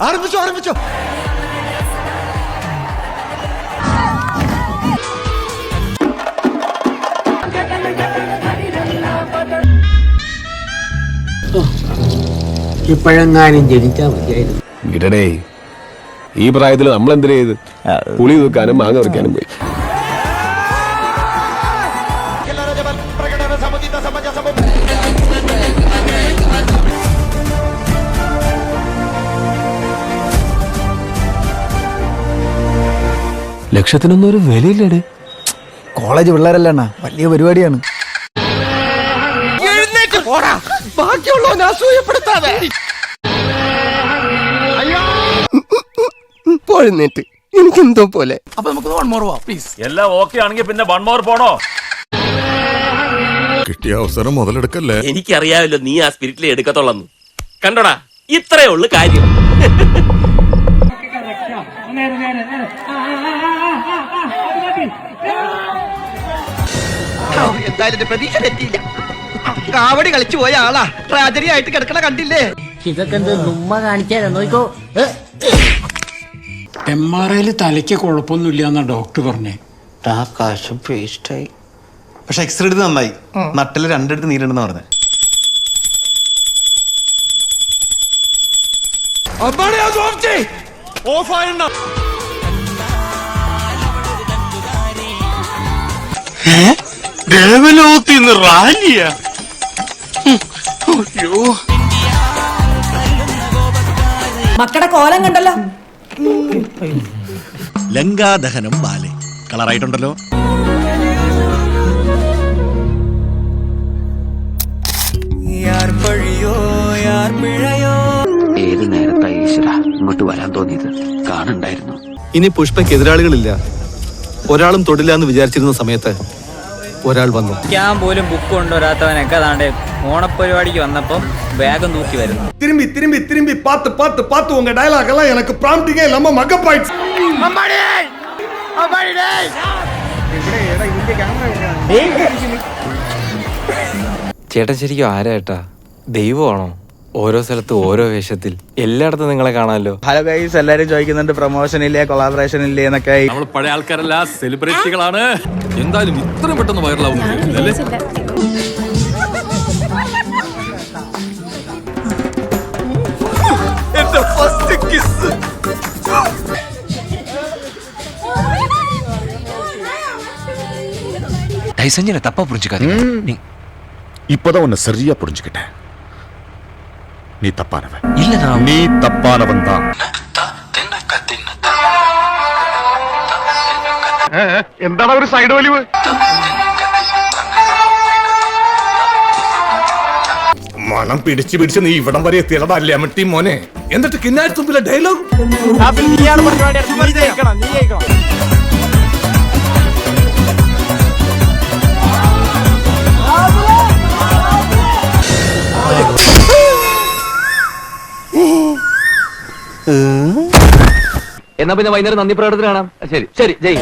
ആരംഭിച്ചോ ആരംഭിച്ചോ. ഇപ്പോഴെങ്ങാനും ജനിച്ചാൽ മതിയായിരുന്നു. ഇടടേ, ഈ പ്രായത്തിൽ നമ്മൾ എന്തിനാ ചെയ്ത് പുളി തൂക്കാനും മാങ്ങ പറിക്കാനും പോയി. ലക്ഷത്തിനൊന്നും ഒരു വിലയില്ലേ? കോളേജ് പിള്ളേരല്ല വലിയ പരിപാടിയാണ്. എനിക്കെന്തോ പോലെ. അപ്പൊ നമുക്ക് വൺ മോർ പോവാം പ്ലീസ്. എല്ലാം ഓക്കെ ആണെങ്കിൽ പിന്നെ വൺ മോർ പോണോ? കിട്ടിയ അവസരം മുതലെടുക്കല്ലേ. എനിക്കറിയാമല്ലോ നീ ആ സ്പിരിറ്റിലെ എടുക്കത്തുള്ളന്ന്. കണ്ടോടാ, ഇത്രേ ഉള്ളു കാര്യം. എന്തായാലും പ്രതീക്ഷ തെറ്റിയില്ല. കാവടി കളിച്ചു പോയ ആളാ ട്രാജഡി ആയിട്ട് കിടക്കണ കണ്ടില്ലേ? ഇതൊക്കെ എന്ത് നുമ്മ കാണിച്ചാലോ നോക്കോ. MRIയിൽ തലയ്ക്ക് കുഴപ്പമൊന്നുമില്ല എന്നാ ഡോക്ടർ പറഞ്ഞേ. ആ കാശും വേസ്റ്റായി. പക്ഷെ എക്സ്റേ എടുത്ത് നന്നായി. നട്ടില് രണ്ടിടത്ത് നീരുണ്ടെന്ന് പറഞ്ഞേ. ദേവലോകത്തിന്ന് റാലിയാ. മക്കളുടെ കോലം കണ്ടല്ലോ. ലങ്കാദഹനം ബാലെ കളറായിട്ടുണ്ടല്ലോ. ഏത് നേരത്തായി ഈശ്വര ഇങ്ങോട്ട് വരാൻ തോന്നിയത്? കാണണ്ടായിരുന്നു. ഇനി പുഷ്പയ്ക്ക് എതിരാളികളില്ല. ഒരാളും തൊടില്ല എന്ന് വിചാരിച്ചിരുന്ന സമയത്ത് ഒരാൾ വന്നു. ഞാൻ പോലും ബുക്ക് കൊണ്ടുവരാത്തവനൊക്കെ അതാണ്ട് ഓണപ്പരിപാടിക്ക് വന്നപ്പം ബാഗ് നോക്കി വരുന്നു. திரும்பி திரும்பி திரும்பி பார்த்து பார்த்து பார்த்து உங்க டயலாக் எல்லாம் எனக்கு ப்ராம்ப்டிங்கே இல்லாம மகப்பாயிடுச்சு. ചേട്ടൻ ശരിക്കും ആരാ ഏട്ടാ? ദൈവമാണോ? ഓരോ സ്ഥലത്ത് ഓരോ വേഷത്തിൽ എല്ലായിടത്തും നിങ്ങളെ കാണാമല്ലോ. ഹലോ ഗൈസ്, എല്ലാരും ചോദിക്കുന്നുണ്ട് പ്രൊമോഷൻ ഇല്ലേ, കൊളാബറേഷൻ ഇല്ലേ എന്നൊക്കെ. നമ്മൾ പഴയ ആൾക്കാരല്ല, സെലിബ്രിറ്റികളാണ്. എന്തായാലും ഇത്ര പെട്ടെന്ന് വൈറലാവും അല്ലേ? എന്റെ ഫസ്റ്റ് കിസ്. தப்பா புரிஞ்சுக்காது. இப்பதான் உன்னை சரியா புரிஞ்சுக்கிட்டேன். நீ தப்பானவன். இல்ல நீ தப்பானவன் தான். എന്താണ് ഒരു സൈഡ് വലിവ്? മണം പിടിച്ച് പിടിച്ച് നീ ഇവിടം വരെ എത്തിയതല്ലേ അമ്മട്ടി മോനെ. എന്നിട്ട് കിന്നാരി തുമ്പിലെ ഡയലോഗ്. എന്നാ പിന്നെ വൈകുന്നേരം നന്ദി പ്രകടനത്തിന് കാണാം. ശരി ശരി, ജയ്.